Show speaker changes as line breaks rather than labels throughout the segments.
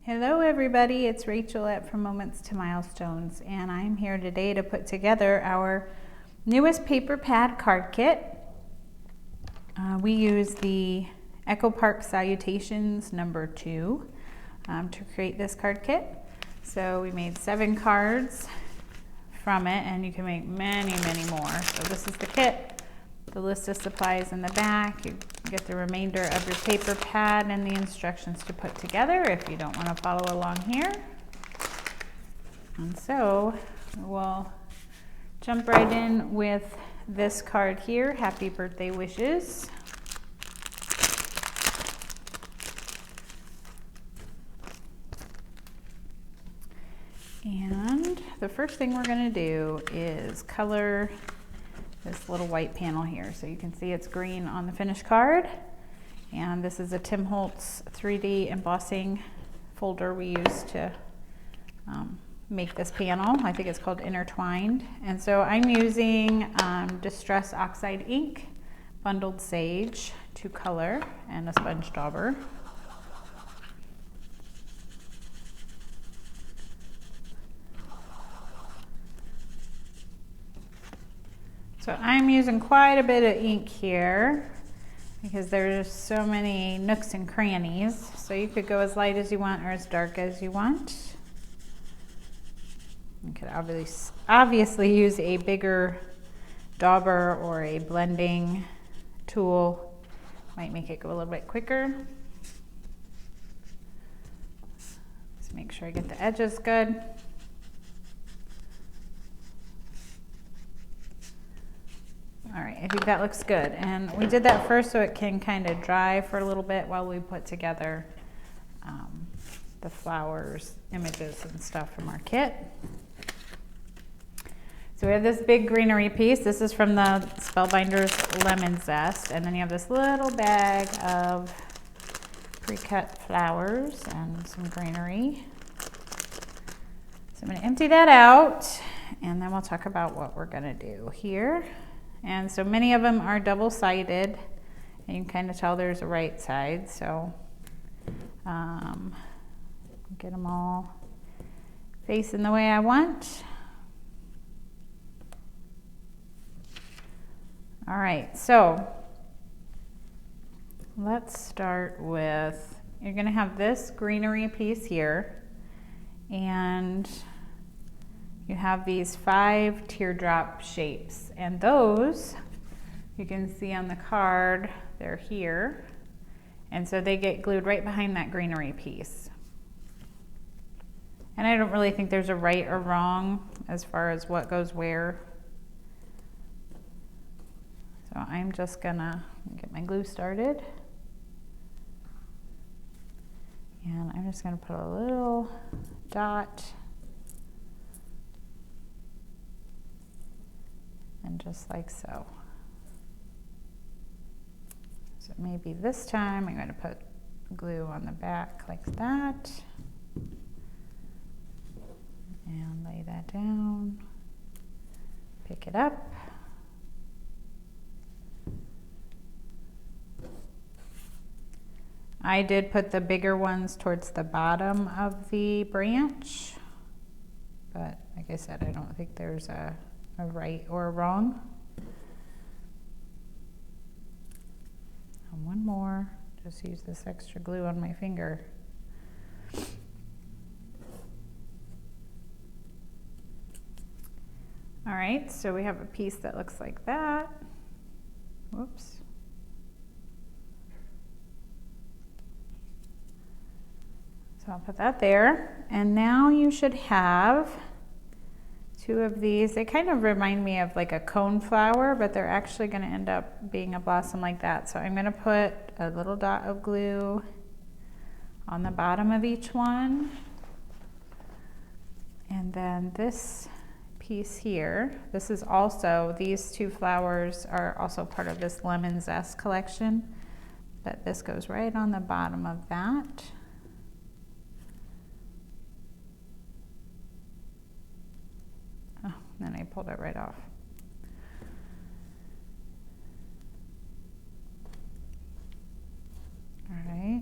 Hello everybody, it's Rachel at From Moments to Milestones, and I'm here today to put together our newest paper pad card kit. We use the Echo Park Salutations No. 2 to create this card kit. So we made 7 cards from it, and you can make many more. So this is the kit. The list of supplies in the back. You get the remainder of your paper pad and the instructions to put together if you don't want to follow along here. And so we'll jump right in with this card here, Happy Birthday Wishes. And the first thing we're going to do is color this little white panel here. So you can see it's green on the finished card. And this is a Tim Holtz 3D embossing folder we use to make this panel. I think it's called Intertwined. And so I'm using Distress Oxide ink, bundled sage to color, and a sponge dauber. So I'm using quite a bit of ink here because there's so many nooks and crannies. So you could go as light as you want or as dark as you want. You could obviously use a bigger dauber or a blending tool. Might make it go a little bit quicker. Just make sure I get the edges good. All right, I think that looks good. And we did that first so it can kind of dry for a little bit while we put together the flowers, images and stuff from our kit. So we have this big greenery piece. This is from the Spellbinders Lemon Zest. And then you have this little bag of pre-cut flowers and some greenery. So I'm gonna empty that out and then we'll talk about what we're gonna do here. And so many of them are double-sided, and you can kind of tell there's a right side. So get them all facing the way I want. All right, so let's start with, you're gonna have this greenery piece here, and you have these 5 teardrop shapes, and those you can see on the card, they're here, and so they get glued right behind that greenery piece. And I don't really think there's a right or wrong as far as what goes where. So I'm just gonna get my glue started, and I'm just gonna put a little dot. And just like so. So maybe this time I'm going to put glue on the back like that. And lay that down. Pick it up. I did put the bigger ones towards the bottom of the branch. But like I said, I don't think there's a right or a wrong. And one more, just use this extra glue on my finger. All right, so we have a piece that looks like that. Whoops. So I'll put that there, and now you should have 2 of these. They kind of remind me of like a cone flower, but they're actually going to end up being a blossom like that. So I'm going to put a little dot of glue on the bottom of each one. And then this piece here, this is also, these 2 flowers are also part of this Lemon Zest collection, but this goes right on the bottom of that. Then I pulled it right off. All right.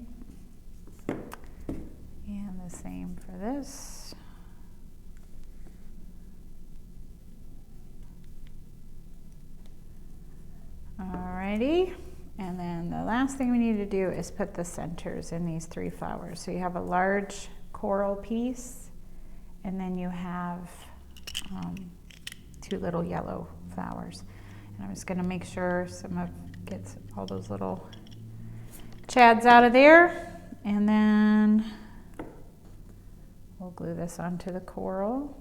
And this same for this. Alrighty, and then the last thing we need to do is put the centers in these 3 flowers. So you have a large coral piece, and then you have 2 little yellow flowers. And I'm just going to make sure gets all those little chads out of there, and then we'll glue this onto the coral.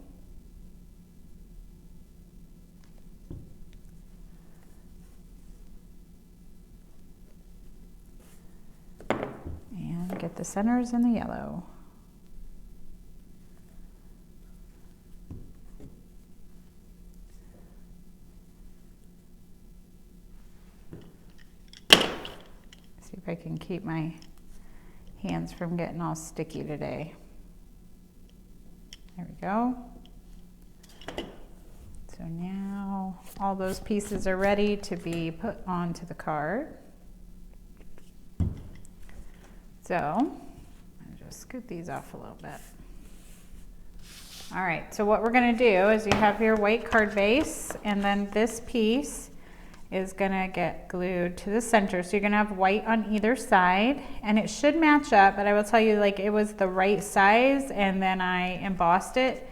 And get the centers in the yellow. See if I can keep my hands from getting all sticky today. There we go. So now all those pieces are ready to be put onto the card. So I'll just scoot these off a little bit. All right, so what we're gonna do is you have your white card base, and then this piece is gonna get glued to the center. So you're gonna have white on either side, and it should match up, but I will tell you, like, it was the right size, and then I embossed it,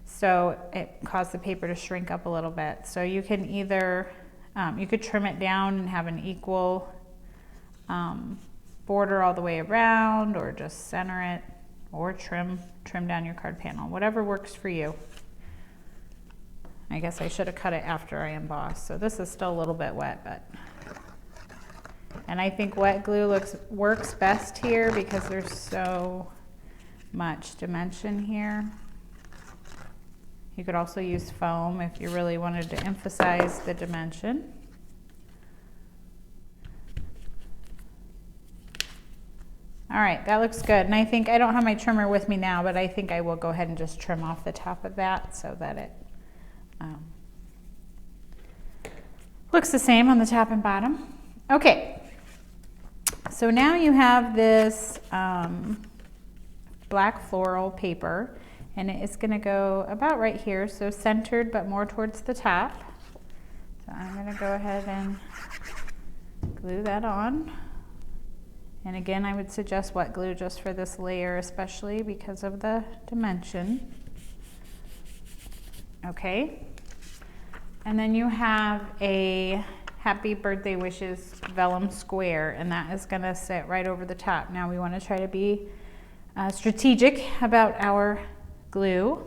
so it caused the paper to shrink up a little bit. So you can either, you could trim it down and have an equal border all the way around, or just center it, or trim down your card panel, whatever works for you. I guess I should have cut it after I embossed, so this is still a little bit wet, and I think wet glue works best here because there's so much dimension here. You could also use foam if you really wanted to emphasize the dimension. All right, that looks good. And I think, I don't have my trimmer with me now, but I think I will go ahead and just trim off the top of that so that it looks the same on the top and bottom. Okay, so now you have this black floral paper, and it is gonna go about right here, so centered but more towards the top. So I'm gonna go ahead and glue that on. And again, I would suggest wet glue just for this layer, especially because of the dimension. Okay. And then you have a Happy Birthday Wishes vellum square, and that is gonna sit right over the top. Now we wanna try to be strategic about our glue.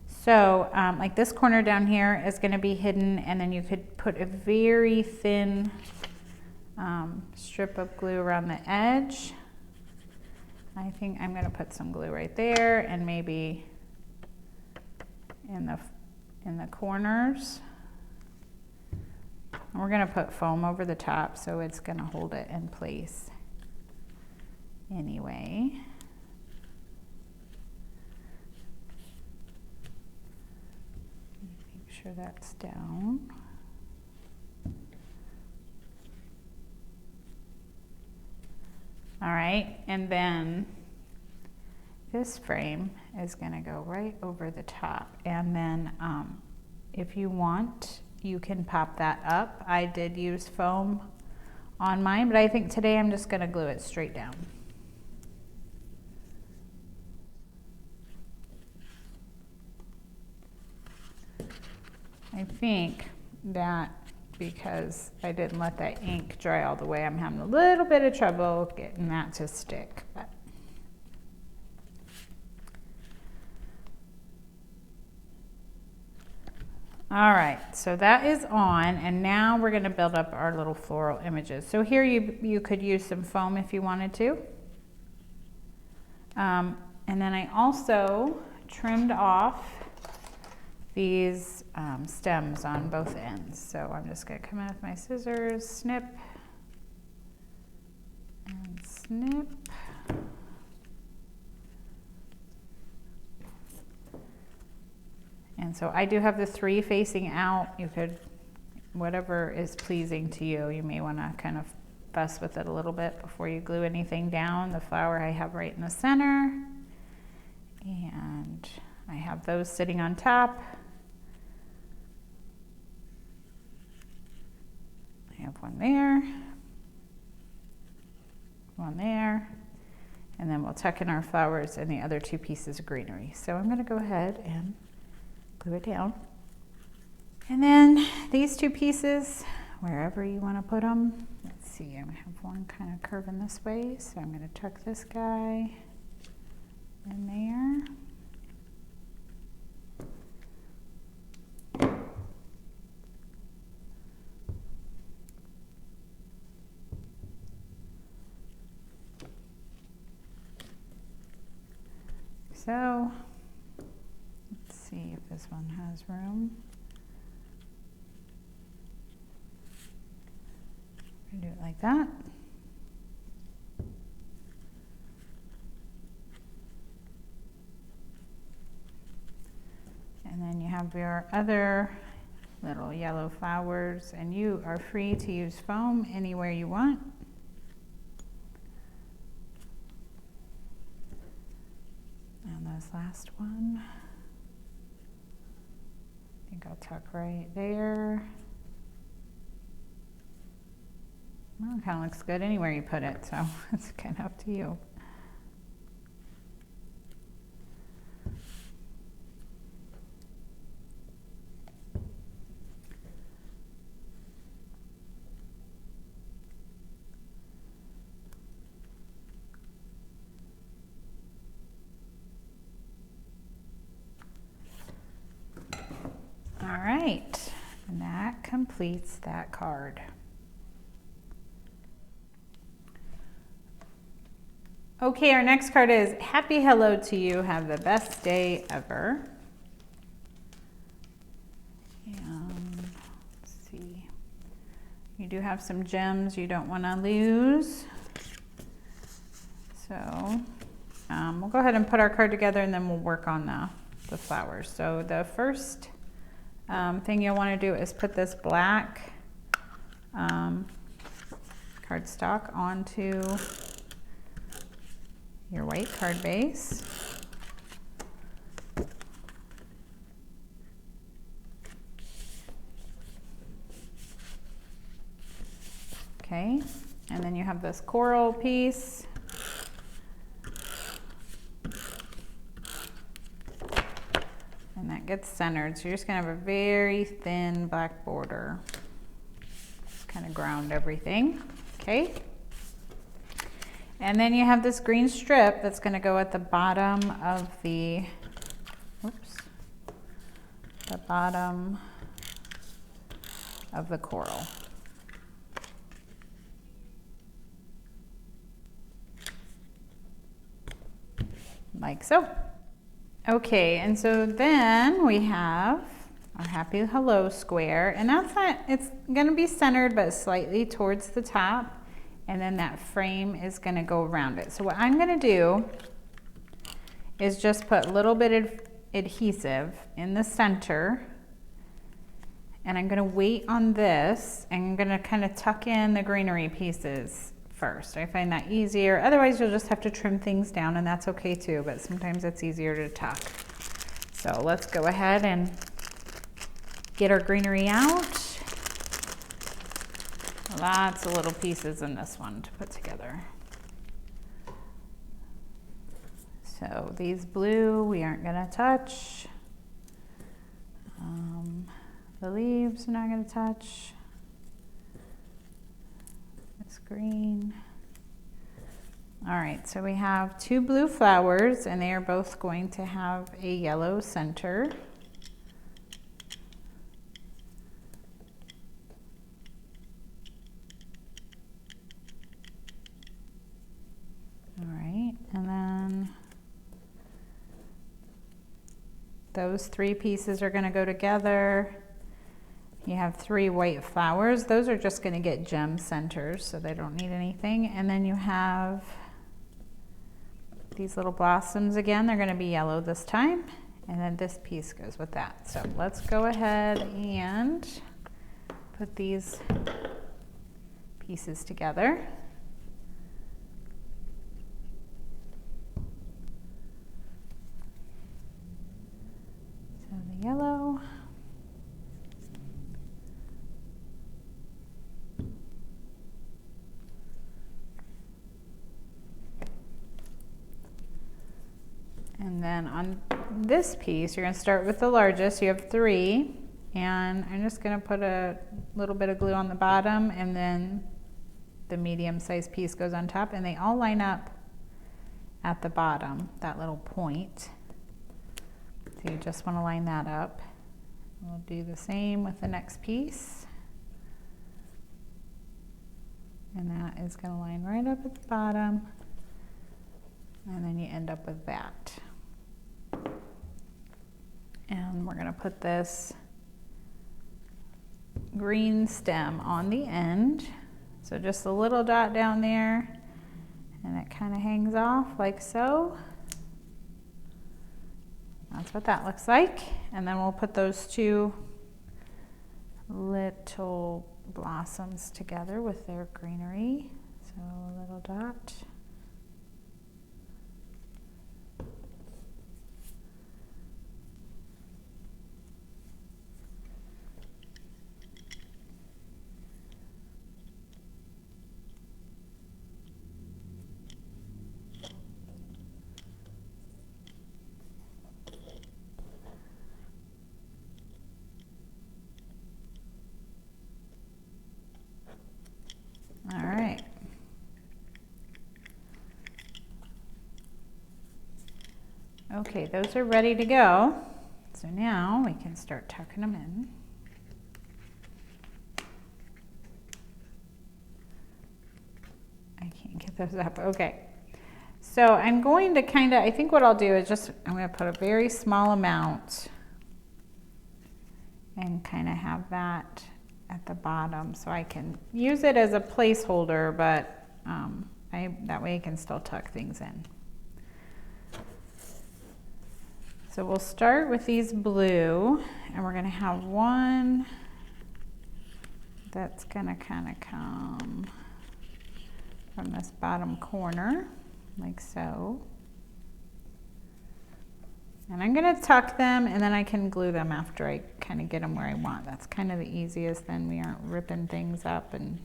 So like this corner down here is gonna be hidden, and then you could put a very thin strip of glue around the edge. I think I'm going to put some glue right there, and maybe in the corners. And we're going to put foam over the top, so it's going to hold it in place anyway. Make sure that's down. All right, and then this frame is gonna go right over the top. And then if you want, you can pop that up. I did use foam on mine, but I think today I'm just gonna glue it straight down. I think that because I didn't let that ink dry all the way, I'm having a little bit of trouble getting that to stick. But all right, so that is on, and now we're going to build up our little floral images. So here you could use some foam if you wanted to. And then I also trimmed off these stems on both ends. So I'm just going to come in with my scissors, snip and snip. And so I do have the 3 facing out. You could, whatever is pleasing to you, you may want to kind of fuss with it a little bit before you glue anything down. The flower I have right in the center. And I have those sitting on top. I have one there, one there, and then we'll tuck in our flowers and the other two pieces of greenery. So I'm gonna go ahead and glue it down. And then these two pieces, wherever you wanna put them. Let's see, I have one kind of curving this way, so I'm gonna tuck this guy in there. So, let's see if this one has room. Do it like that. And then you have your other little yellow flowers, and you are free to use foam anywhere you want. And this last one, I think I'll tuck right there. Well, it kind of looks good anywhere you put it, so it's kind of up to you. All right, and that completes that card. Okay, our next card is Happy Hello to You. Have the best day ever. And let's see. You do have some gems you don't want to lose. So we'll go ahead and put our card together, and then we'll work on the flowers. So the first thing you'll want to do is put this black cardstock onto your white card base. Okay, and then you have this coral piece. And that gets centered, so you're just gonna have a very thin black border. Just kind of ground everything, okay? And then you have this green strip that's going to go at the bottom of the, the bottom of the coral. Like so. Okay, and so then we have our Happy Hello square, and that's not, it's going to be centered but slightly towards the top. And then that frame is going to go around it. So what I'm going to do is just put a little bit of adhesive in the center, and I'm going to wait on this, and I'm going to kind of tuck in the greenery pieces first. I find that easier. Otherwise you'll just have to trim things down, and that's okay too, but sometimes it's easier to tuck. So let's go ahead and get our greenery out. Lots of little pieces in this one to put together. So these blue we aren't going to touch. The leaves we're not going to touch. This green. All right, so we have two blue flowers, and they are both going to have a yellow center. And then those three pieces are going to go together. You have three white flowers. Those are just going to get gem centers, so they don't need anything. And then you have these little blossoms again. They're going to be yellow this time. And then this piece goes with that. So let's go ahead and put these pieces together. And then on this piece, you're going to start with the largest. You have 3, and I'm just going to put a little bit of glue on the bottom, and then the medium-sized piece goes on top, and they all line up at the bottom, that little point. So you just want to line that up. We'll do the same with the next piece. And that is going to line right up at the bottom, and then you end up with that. And we're going to put this green stem on the end. So just a little dot down there, and it kind of hangs off like so. That's what that looks like. And then we'll put those 2 little blossoms together with their greenery. So a little dot. All right. Okay, those are ready to go. So now we can start tucking them in. I can't get those up. Okay. So I'm going to I think what I'll do is I'm going to put a very small amount and kind of have that at the bottom, so I can use it as a placeholder, but that way I can still tuck things in. So we'll start with these blue, and we're going to have one that's going to kind of come from this bottom corner, like so. And I'm going to tuck them, and then I can glue them after I kind of get them where I want. That's kind of the easiest, then we aren't ripping things up. And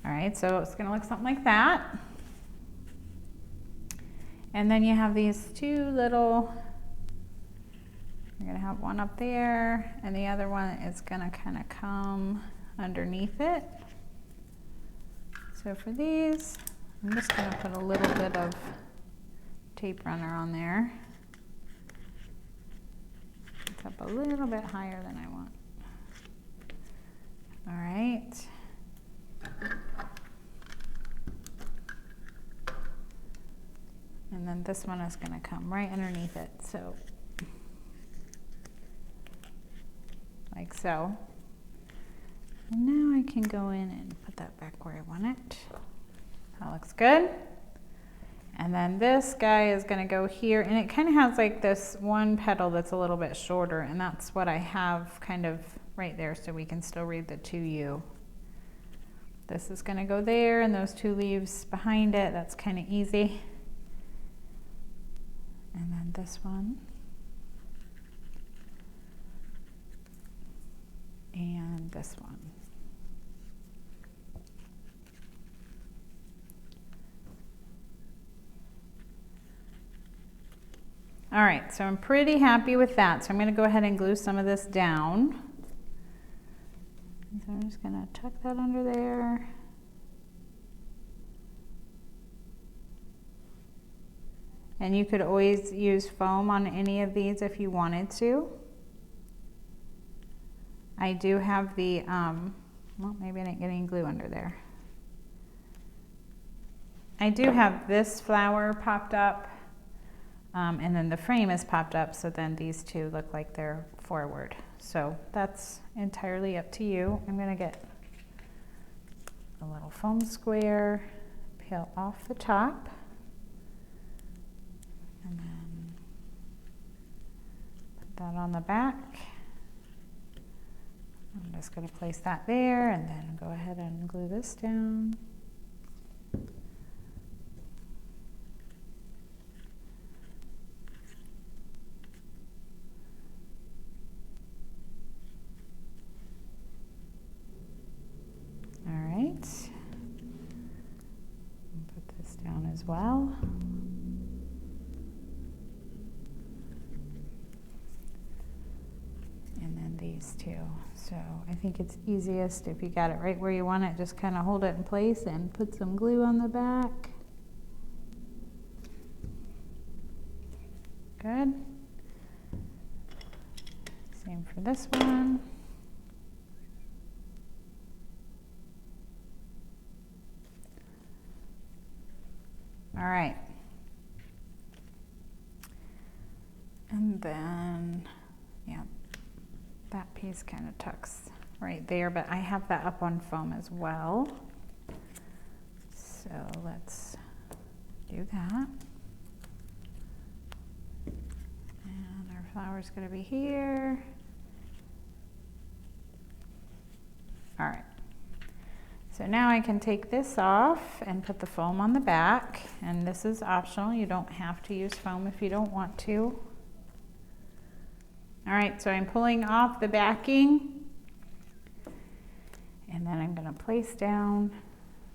all right, so it's going to look something like that. And then you have these 2 little, you're going to have one up there, and the other one is going to kind of come underneath it. So for these, I'm just going to put a little bit of tape runner on there. It's up a little bit higher than I want. All right. And then this one is going to come right underneath it, so like so. And now I can go in and put that back where I want it. That looks good. And then this guy is going to go here, and it kind of has like this one petal that's a little bit shorter, and that's what I have kind of right there, so we can still read the 2U. This is going to go there, and those 2 leaves behind it, that's kind of easy. And then this one. And this one. All right, so I'm pretty happy with that. So I'm going to go ahead and glue some of this down. So I'm just going to tuck that under there. And you could always use foam on any of these if you wanted to. I do have the, well, maybe I didn't get any glue under there. I do have this flower popped up. And then the frame is popped up, so then these 2 look like they're forward. So that's entirely up to you. I'm going to get a little foam square, peel off the top, and then put that on the back. I'm just going to place that there, and then go ahead and glue this down. Put this down as well. And then these two. So I think it's easiest if you got it right where you want it, just kind of hold it in place and put some glue on the back. Good. Same for this one. All right. And then, yeah, that piece kind of tucks right there, but I have that up on foam as well. So let's do that. And our flower's gonna be here. All right. So now I can take this off and put the foam on the back, and this is optional. You don't have to use foam if you don't want to. All right, so I'm pulling off the backing, and then I'm gonna place down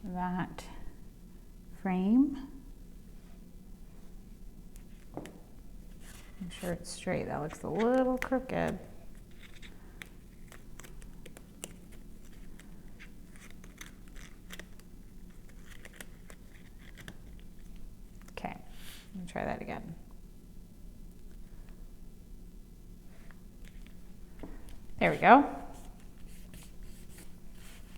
that frame. Make sure it's straight. That looks a little crooked. Okay, let me try that again. There we go.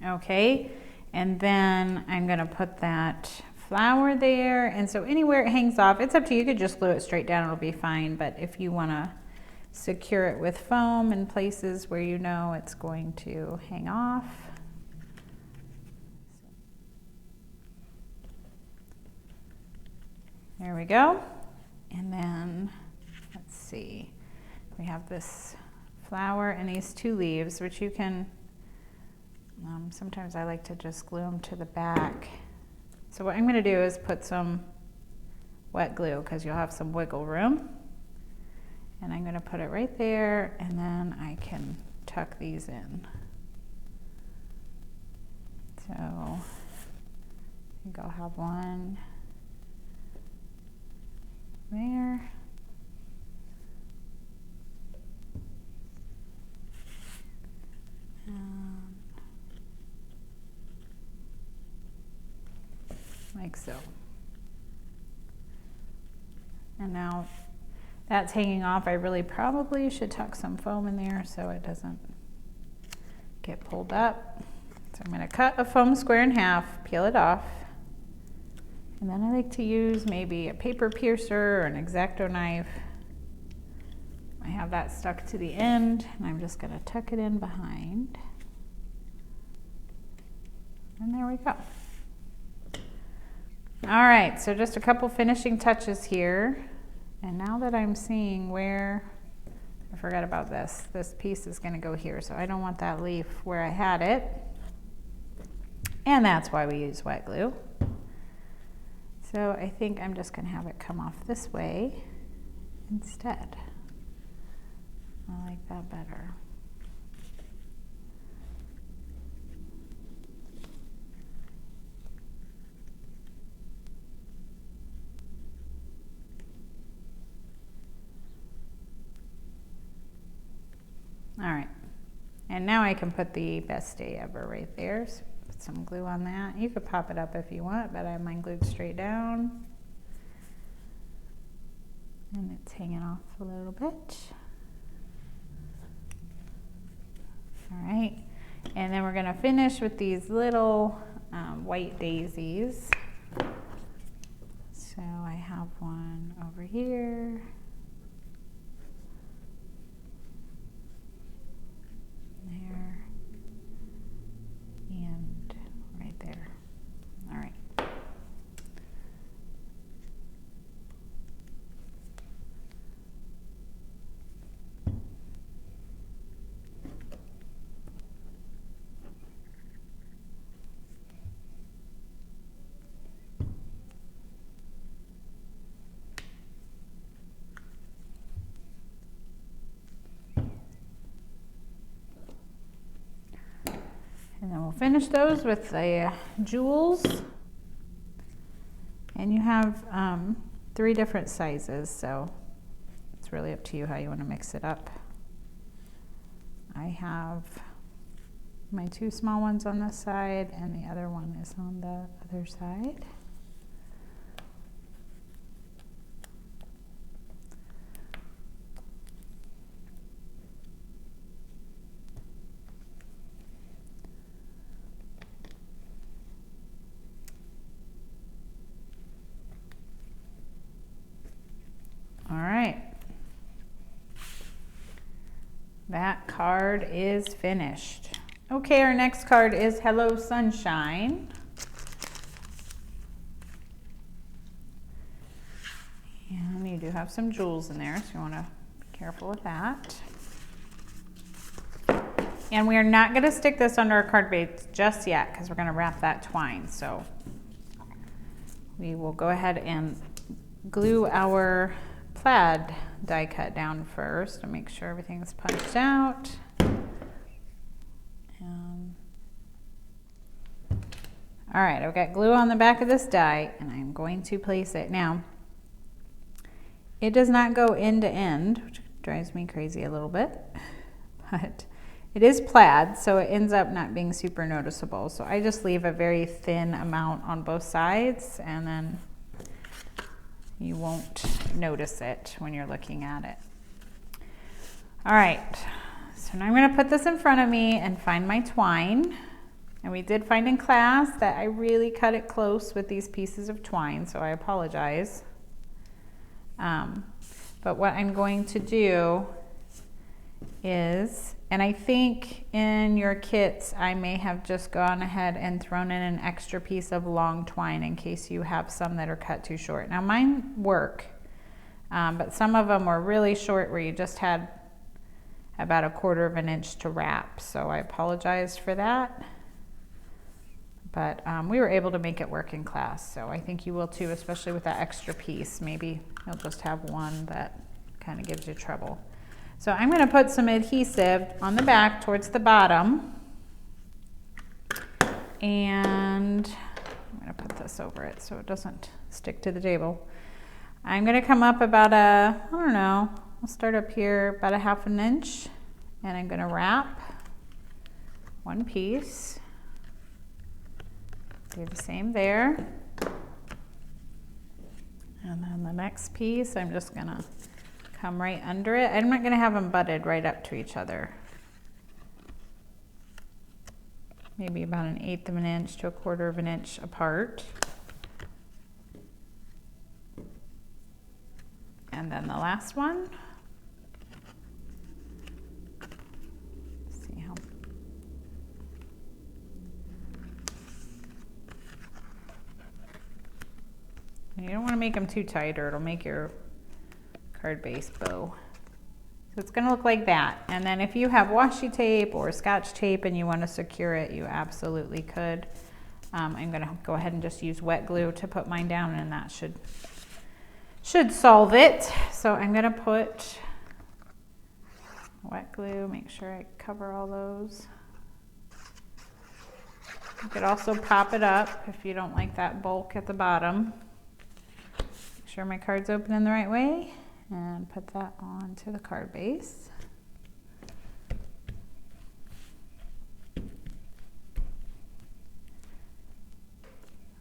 Okay, and then I'm gonna put that flower there, and so anywhere it hangs off, it's up to you. You could just glue it straight down, it'll be fine, but if you wanna secure it with foam in places where you know it's going to hang off. There we go. And then, let's see, we have this flower and these two leaves, which you can, sometimes I like to just glue them to the back. So what I'm gonna do is put some wet glue, because you'll have some wiggle room. And I'm gonna put it right there, and then I can tuck these in. So I think I'll have one there. Like so. And now that's hanging off. I really probably should tuck some foam in there so it doesn't get pulled up. So I'm going to cut a foam square in half, peel it off, and then I like to use maybe a paper piercer or an X-Acto knife. I have that stuck to the end, and I'm just going to tuck it in behind. And there we go. All right, so just a couple finishing touches here. And now that I'm seeing where, I forgot about this. This piece is gonna go here, so I don't want that leaf where I had it. And that's why we use wet glue. So I think I'm just gonna have it come off this way instead. I like that better. All right, and now I can put the best day ever right there. So put some glue on that. You could pop it up if you want, but I have mine glued straight down. And it's hanging off a little bit. All right, and then we're gonna finish with these little white daisies. So I have one over here. There and right there. All right. And then we'll finish those with the jewels. And you have 3 different sizes, so it's really up to you how you want to mix it up. I have my 2 small ones on this side and the other one is on the other side. All right. That card is finished. Okay, our next card is Hello Sunshine. And you do have some jewels in there, so you want to be careful with that. And we are not going to stick this under our card base just yet because we're going to wrap that twine. So we will go ahead and glue our plaid die cut down first to make sure everything's punched out. All right, I've got glue on the back of this die and I'm going to place it. Now, it does not go end to end, which drives me crazy a little bit, but it is plaid, so it ends up not being super noticeable. So I just leave a very thin amount on both sides and then you won't notice it when you're looking at it. All right, so now I'm going to put this in front of me and find my twine. And we did find in class that I really cut it close with these pieces of twine, so I apologize. But what I'm going to do is, and I think in your kits I may have just gone ahead and thrown in an extra piece of long twine in case you have some that are cut too short. Now mine work, but some of them were really short where you just had about 1/4 of an inch to wrap, so I apologize for that. But we were able to make it work in class, so I think you will too, especially with that extra piece. Maybe you'll just have one that kind of gives you trouble. So I'm going to put some adhesive on the back towards the bottom, and I'm going to put this over it so it doesn't stick to the table. I'm going to come up about I don't know, I'll start up here about 1/2 inch, and I'm going to wrap one piece. Do the same there. And then the next piece, I'm just gonna come right under it. I'm not gonna have them butted right up to each other. Maybe about 1/8 of an inch to 1/4 of an inch apart. And then the last one. You don't want to make them too tight or it'll make your card base bow. So it's going to look like that. And then if you have washi tape or scotch tape and you want to secure it, you absolutely could. I'm going to go ahead and just use wet glue to put mine down, and that should solve it. So I'm going to put wet glue, make sure I cover all those. You could also pop it up if you don't like that bulk at the bottom. Make sure my card's open in the right way and put that onto the card base.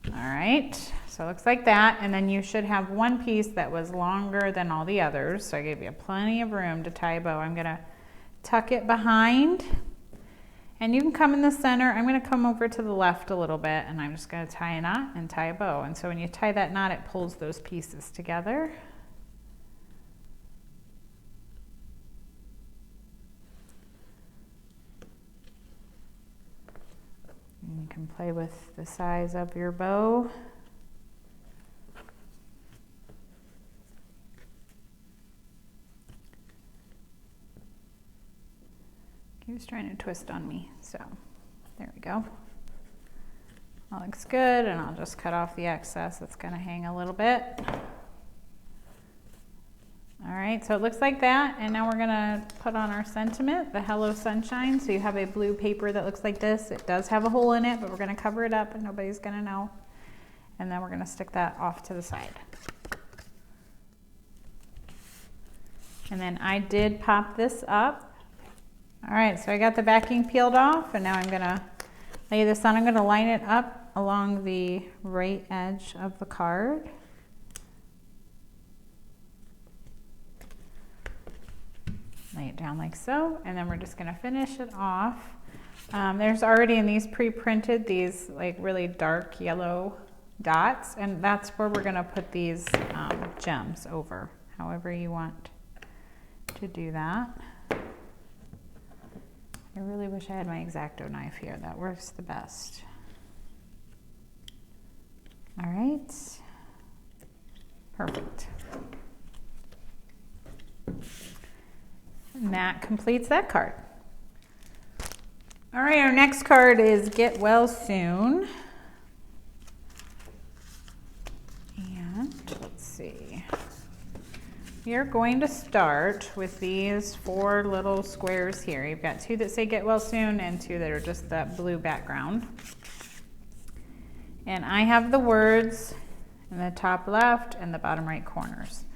All right, so it looks like that, and then you should have one piece that was longer than all the others, so I gave you plenty of room to tie a bow. I'm gonna tuck it behind, and you can come in the center. I'm gonna come over to the left a little bit, and I'm just gonna tie a knot and tie a bow. And so when you tie that knot, it pulls those pieces together. And you can play with the size of your bow. He was trying to twist on me, so there we go. That looks good, and I'll just cut off the excess. It's going to hang a little bit. All right, so it looks like that, and now we're going to put on our sentiment, the Hello Sunshine. So you have a blue paper that looks like this. It does have a hole in it, but we're going to cover it up and nobody's going to know. And then we're gonna stick that off to the side. And then I did pop this up. All right, so I got the backing peeled off, and now I'm gonna lay this on. I'm gonna line it up along the right edge of the card. Lay it down like so, and then we're just gonna finish it off. There's already in these pre-printed these like really dark yellow dots, and that's where we're gonna put these gems over, however you want to do that. I really wish I had my X-Acto knife here. That works the best. All right, perfect. And that completes that card. All right, our next card is Get Well Soon. And let's see. We are going to start with these 4 little squares here. You've got 2 that say Get Well Soon and 2 that are just that blue background. And I have the words in the top left and the bottom right corners.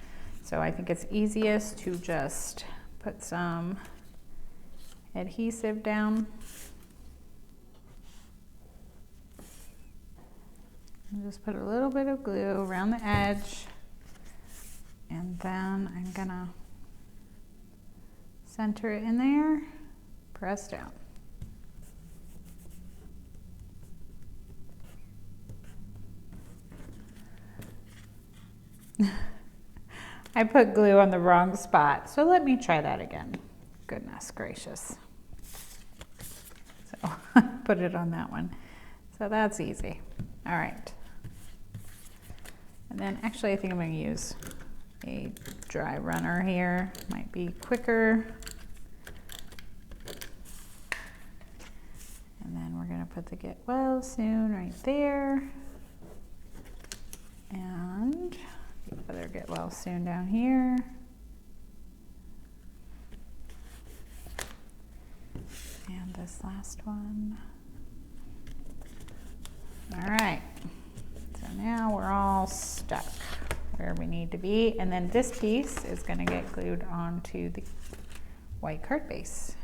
So I think it's easiest to just put some adhesive down. And just put a little bit of glue around the edge. And then I'm gonna center it in there, press down. I put glue on the wrong spot, so let me try that again. Goodness gracious. So put it on that one. So that's easy. All right. And then actually I think I'm gonna use a dry runner here, might be quicker. And then we're gonna put the Get Well Soon right there. And the other Get Well Soon down here. And this last one. All right, so now we're all stuck where we need to be, and then this piece is going to get glued onto the white card base.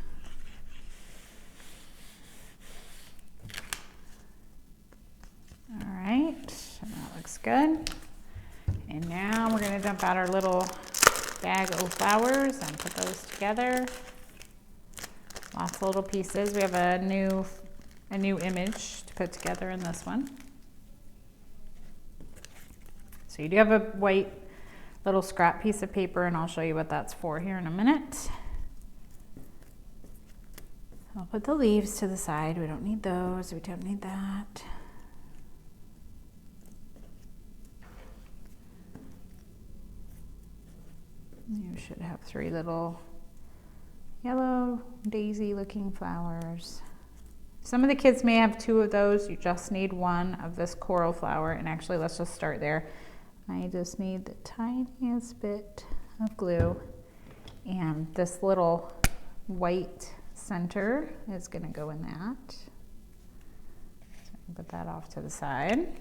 All right, so that looks good. And now we're going to dump out our little bag of flowers and put those together. Lots of little pieces. We have a new image to put together in this one. So you do have a white little scrap piece of paper, and I'll show you what that's for here in a minute. I'll put the leaves to the side. We don't need those. We don't need that. You should have 3 little yellow daisy looking flowers. Some of the kids may have 2 of those. You just need 1 of this coral flower. And actually, let's just start there. I just need the tiniest bit of glue. And this little white center is going to go in that. So put that off to the side.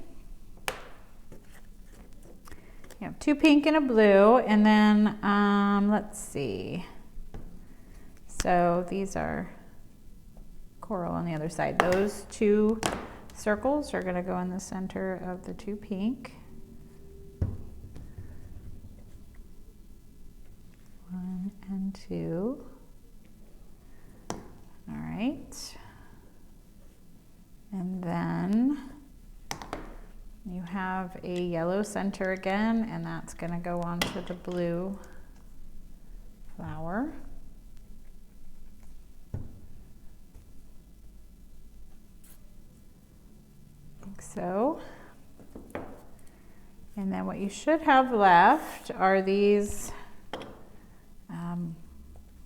You have 2 pink and a blue. And then, let's see. So these are coral on the other side. Those 2 circles are going to go in the center of the 2 pink. 1 and 2. All right. And then you have a yellow center again, and that's going to go onto the blue flower. Like so. And then what you should have left are these,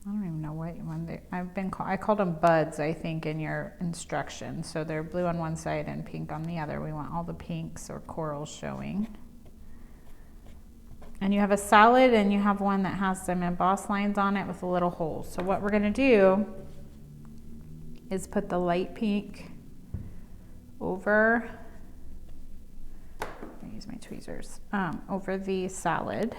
I don't even know what one they, I called them buds, I think, in your instructions. So they're blue on one side and pink on the other. We want all the pinks or corals showing. And you have a solid, and you have one that has some embossed lines on it with a little hole. So what we're going to do is put the light pink over use my tweezers, over the solid.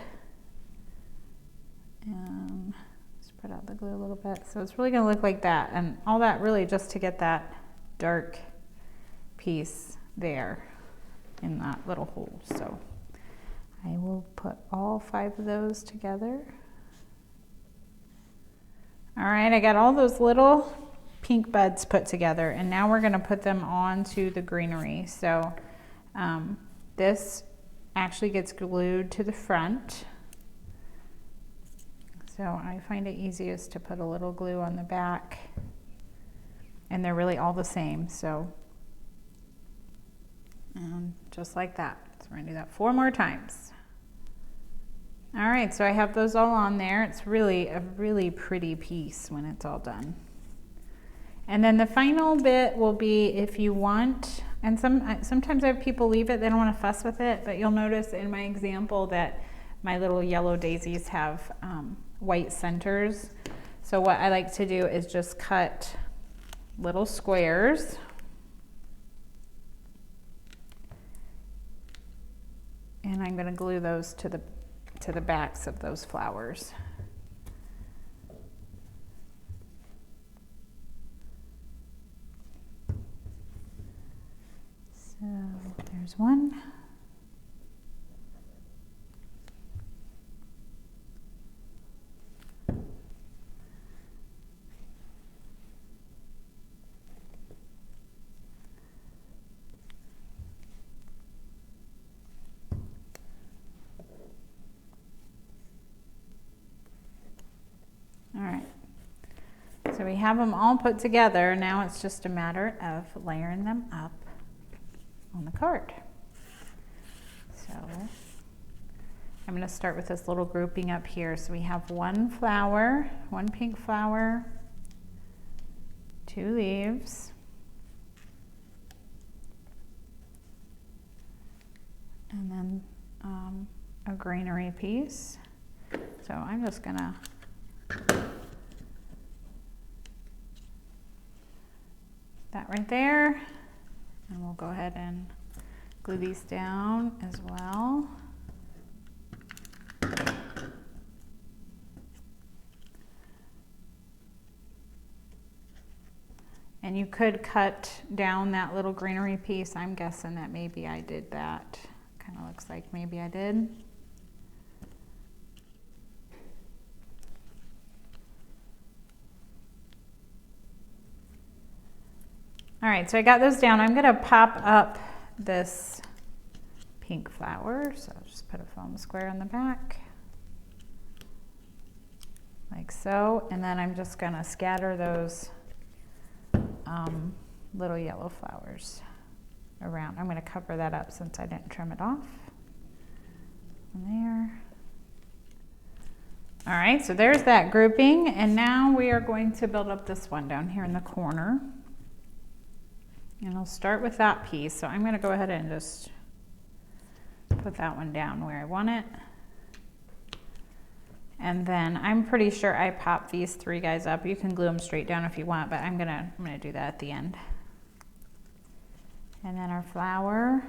And spread out the glue a little bit. So it's really gonna look like that, and all that really just to get that dark piece there in that little hole. So I will put all 5 of those together. All right, I got all those little pink buds put together, and now we're gonna put them onto the greenery. So this actually gets glued to the front. So I find it easiest to put a little glue on the back, and they're really all the same. So just like that. So we're gonna do that 4 more times. All right, so I have those all on there. It's really a really pretty piece when it's all done. And then the final bit will be, if you want, and sometimes I have people leave it, they don't want to fuss with it, but you'll notice in my example that my little yellow daisies have white centers. So what I like to do is just cut little squares. And I'm going to glue those to the backs of those flowers. So there's one. All right, so we have them all put together. Now it's just a matter of layering them up on the card. So I'm going to start with this little grouping up here. So we have 1 flower, 1 pink flower, 2 leaves, and then a greenery piece. So I'm just going to that right there, and we'll go ahead and glue these down as well. And you could cut down that little greenery piece. I'm guessing that maybe I did that. Kind of looks like maybe I did. All right, so I got those down. I'm gonna pop up this pink flower. So I'll just put a foam square on the back, like so. And then I'm just gonna scatter those little yellow flowers around. I'm gonna cover that up since I didn't trim it off. And there. All right, so there's that grouping. And now we are going to build up this one down here in the corner. And I'll start with that piece. So I'm going to go ahead and just put that one down where I want it. And then I'm pretty sure I popped these 3 guys up. You can glue them straight down if you want, but I'm gonna do that at the end. And then our flower.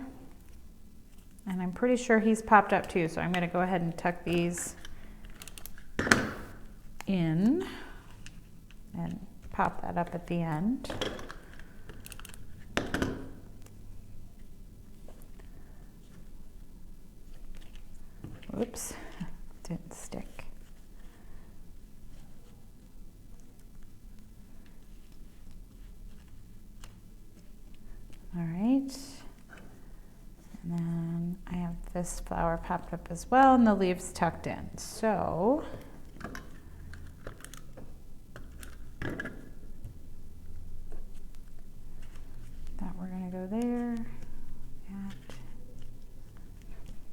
And I'm pretty sure he's popped up too, so I'm gonna go ahead and tuck these in and pop that up at the end. Oops, didn't stick. All right, and then I have this flower popped up as well and the leaves tucked in. So that we're gonna go there, that,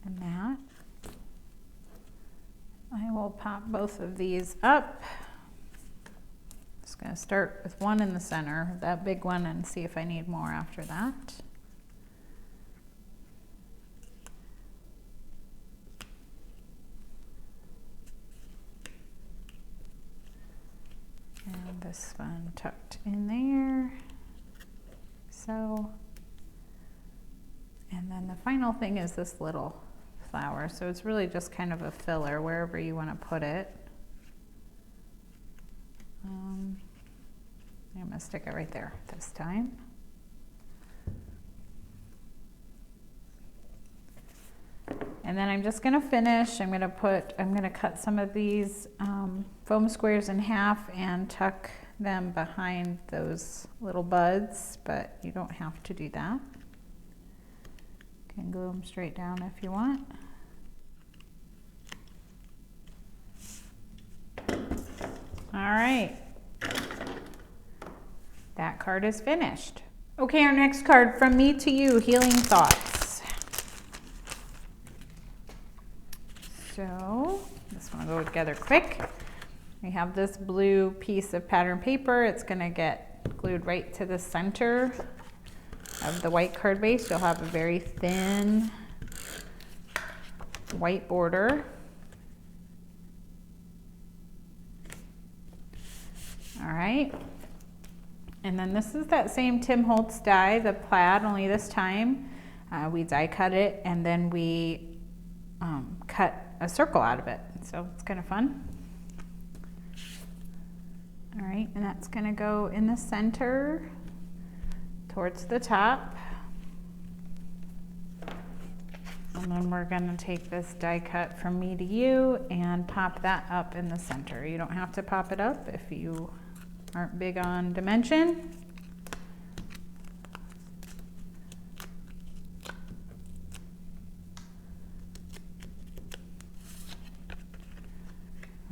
and that. I will pop both of these up. Just going to start with one in the center, that big one, and see if I need more after that. And this one tucked in there, so. And then the final final thing is this little flower. So it's really just kind of a filler wherever you want to put it. I'm going to stick it right there this time. And then I'm just going to finish. I'm going to cut some of these foam squares in half and tuck them behind those little buds, but you don't have to do that. You can glue them straight down if you want. All right, that card is finished. Okay, our next card, From Me to You, Healing Thoughts. So this one will go together quick. We have this blue piece of pattern paper. It's gonna get glued right to the center of the white card base. You'll have a very thin white border. All right, and then this is that same Tim Holtz die, the plaid, only this time we die cut it and then we cut a circle out of it. So it's kind of fun. All right, and that's going to go in the center towards the top. And then we're going to take this die cut From Me to You and pop that up in the center. You don't have to pop it up if you aren't big on dimension.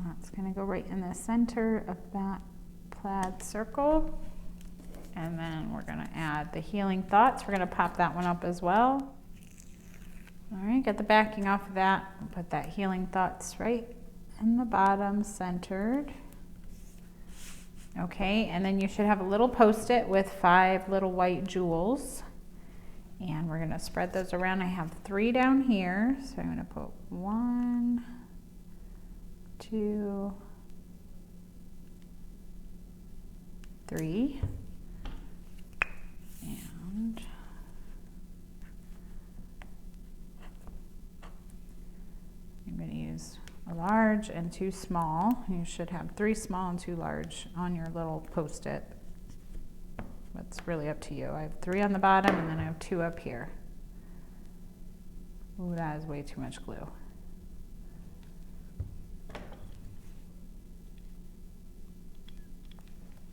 That's going to go right in the center of that plaid circle. And then we're going to add the Healing Thoughts. We're going to pop that one up as well. All right, get the backing off of that. Put that Healing Thoughts right in the bottom, centered. Okay, and then you should have a little Post-it with 5 little white jewels. And we're going to spread those around. I have 3 down here. So I'm going to put 1, 2, 3. And I'm going to use a large and 2 small. You should have 3 small and 2 large on your little Post-it. That's really up to you. I have 3 on the bottom and then I have 2 up here. Ooh, that is way too much glue.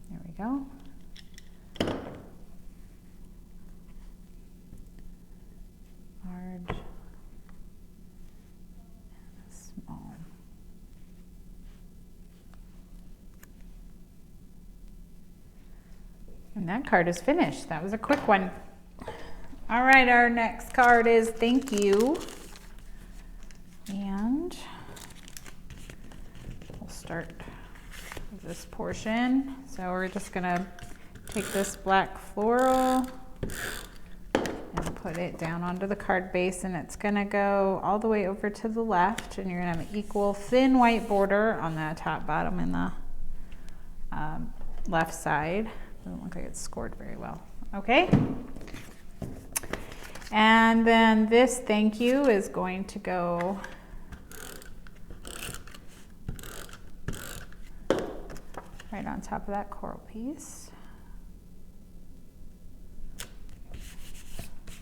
There we go. Large and small. And that card is finished. That was a quick one. All right, our next card is Thank You. And we'll start with this portion. So we're just gonna take this black floral and put it down onto the card base, and it's gonna go all the way over to the left, and you're gonna have an equal thin white border on the top, bottom, and the left side. Doesn't look like it's scored very well. Okay. And then this Thank You is going to go right on top of that coral piece.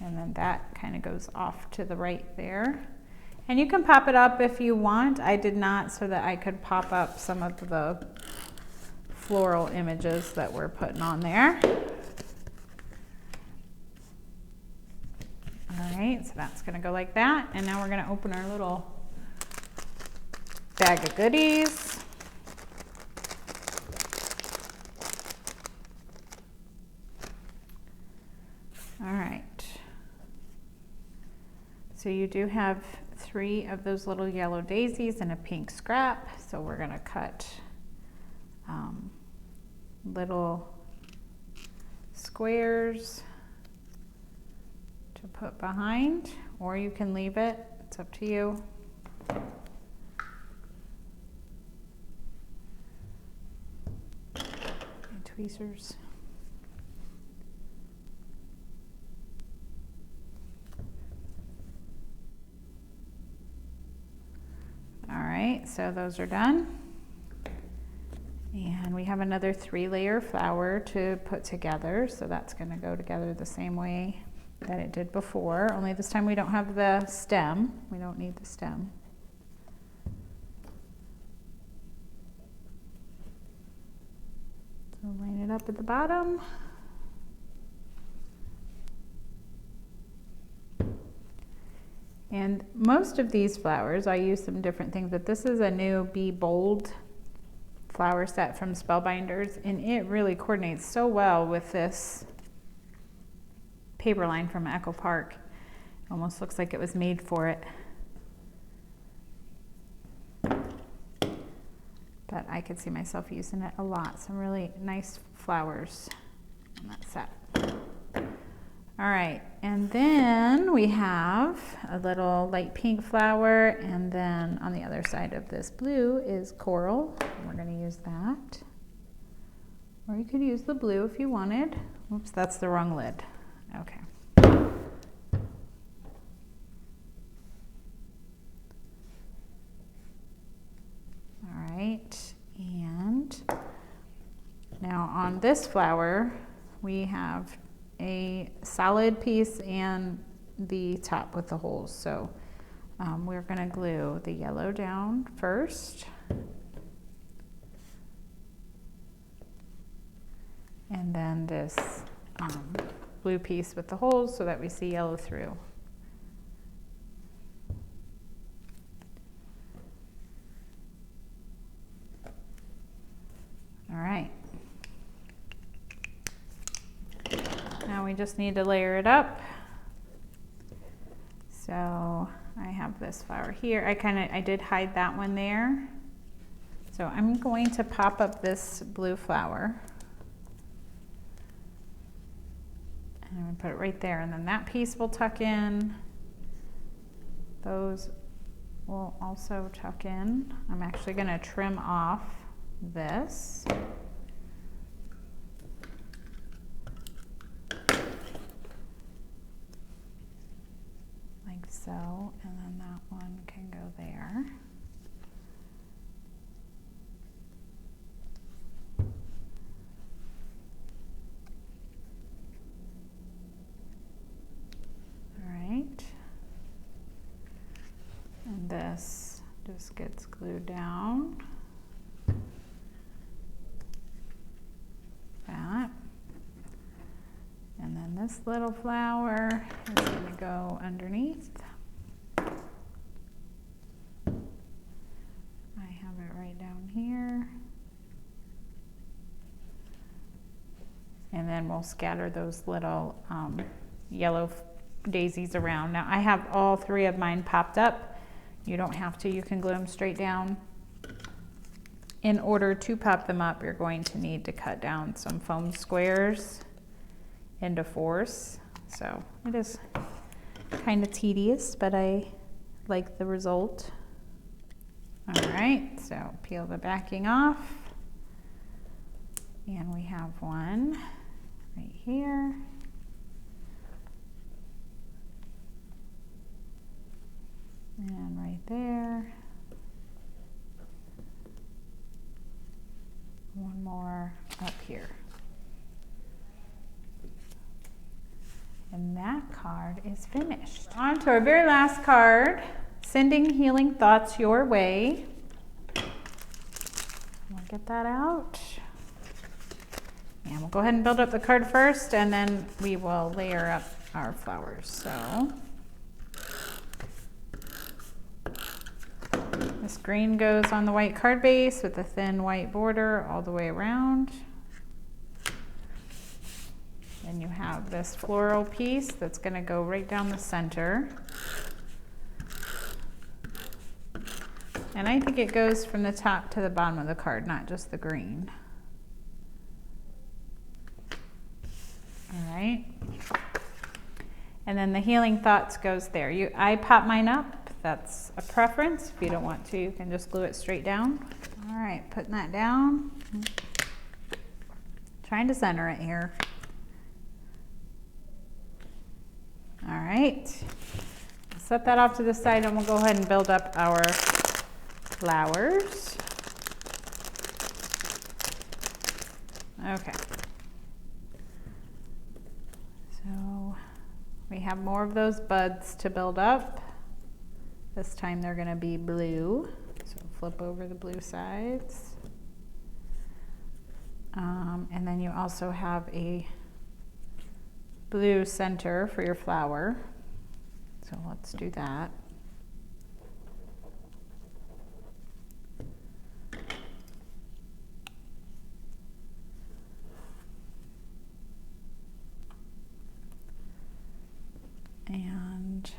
And then that kind of goes off to the right there. And you can pop it up if you want. I did not, so that I could pop up some of the floral images that we're putting on there. All right, so that's gonna go like that. And now we're gonna open our little bag of goodies. All right. So you do have 3 of those little yellow daisies and a pink scrap. So we're gonna cut little squares to put behind, or you can leave it. It's up to you. And tweezers. right, so those are done. And we have another 3-layer flower to put together, so that's going to go together the same way that it did before, only this time we don't have the stem. We don't need the stem. So line it up at the bottom. And most of these flowers, I use some different things, but this is a new Be Bold flower set from Spellbinders, and it really coordinates so well with this paper line from Echo Park. It almost looks like it was made for it. But I could see myself using it a lot. Some really nice flowers on that set. All right, and then we have a little light pink flower, and then on the other side of this blue is coral. We're going to use that. Or you could use the blue if you wanted. Oops, that's the wrong lid. Okay. All right, and now on this flower, we have a solid piece and the top with the holes. So we're going to glue the yellow down first. And then this blue piece with the holes so that we see yellow through. All right. Now we just need to layer it up. So I have this flower here. I did hide that one there. So I'm going to pop up this blue flower. And I'm going to put it right there, and then that piece will tuck in. Those will also tuck in. I'm actually going to trim off this. Like so, and then that one can go there. And this just gets glued down. That. And then this little flower is going to go underneath. I have it right down here. And then we'll scatter those little yellow daisies around. Now I have all 3 of mine popped up. You don't have to, you can glue them straight down. In order to pop them up, you're going to need to cut down some foam squares into 4s. So it is kind of tedious, but I like the result. All right, so peel the backing off. And we have one right here. And right there. One more up here. And that card is finished. On to our very last card, sending healing thoughts your way. We'll get that out. And we'll go ahead and build up the card first, and then we will layer up our flowers. So this green goes on the white card base with a thin white border all the way around. Then you have this floral piece that's going to go right down the center. And I think it goes from the top to the bottom of the card, not just the green. All right. And then the healing thoughts goes there. I pop mine up. That's a preference. If you don't want to, you can just glue it straight down. All right, putting that down. Trying to center it here. All right. Set that off to the side, and we'll go ahead and build up our flowers. Okay. So we have more of those buds to build up. This time they're going to be blue. So flip over the blue sides. And then you also have a blue center for your flower. So let's do that. And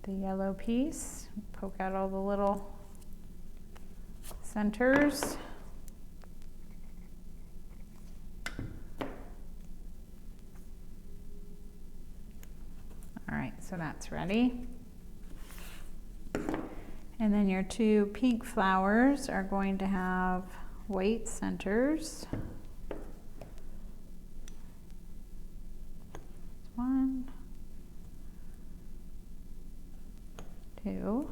the yellow piece, poke out all the little centers. All right, so that's ready. And then your two pink flowers are going to have white centers. One, two,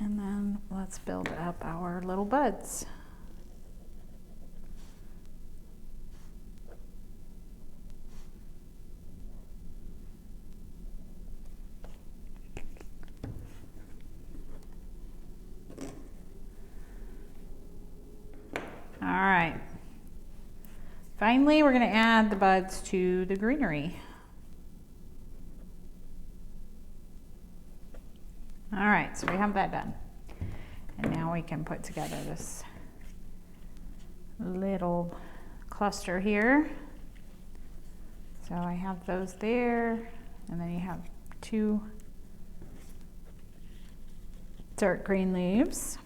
and then let's build up our little buds. All right. Finally, we're going to add the buds to the greenery. All right, so we have that done. And now we can put together this little cluster here. So I have those there, and then you have two dark green leaves.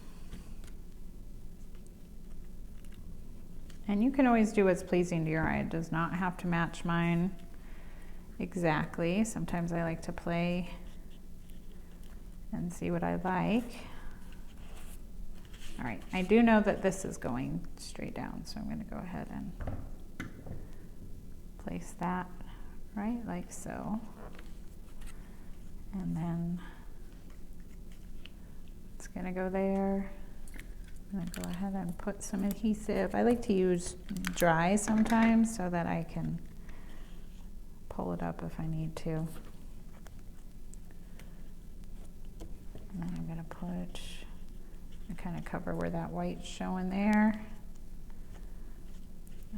And you can always do what's pleasing to your eye. It does not have to match mine exactly. Sometimes I like to play and see what I like. All right, I do know that this is going straight down, so I'm going to go ahead and place that right like so. And then it's going to go there. I'm going to go ahead and put some adhesive. I like to use dry sometimes so that I can pull it up if I need to. And then I'm going to put, kind of cover where that white's showing there.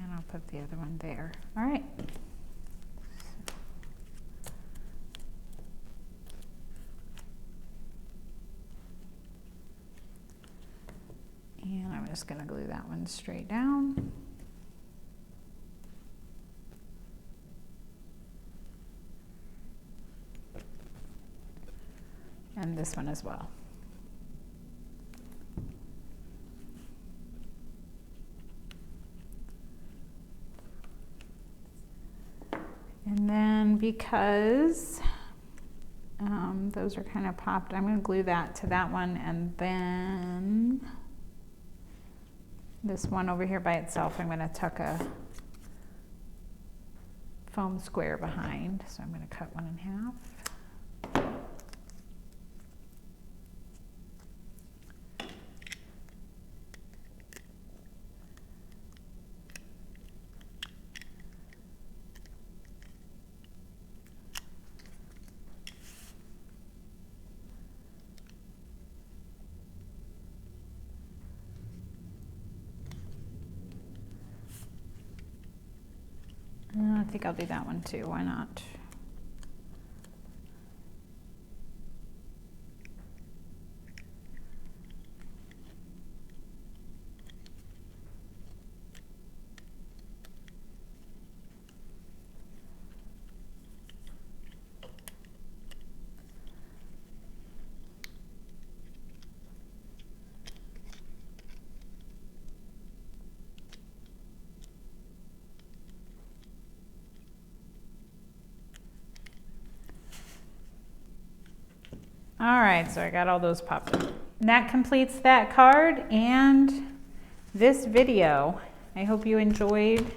And I'll put the other one there. All right. And I'm just going to glue that one straight down. And this one as well. And then because those are kind of popped, I'm going to glue that to that one, and then this one over here by itself, I'm going to tuck a foam square behind. So I'm going to cut one in half. I think I'll do that one too, why not? All right, so I got all those popped up. And that completes that card and this video. I hope you enjoyed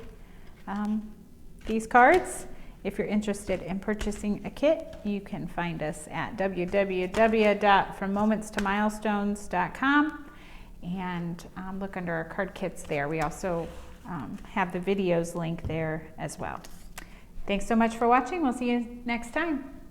these cards. if you're interested in purchasing a kit, you can find us at www.frommomentstomilestones.com and look under our card kits there. We also have the videos link there as well. Thanks so much for watching. We'll see you next time.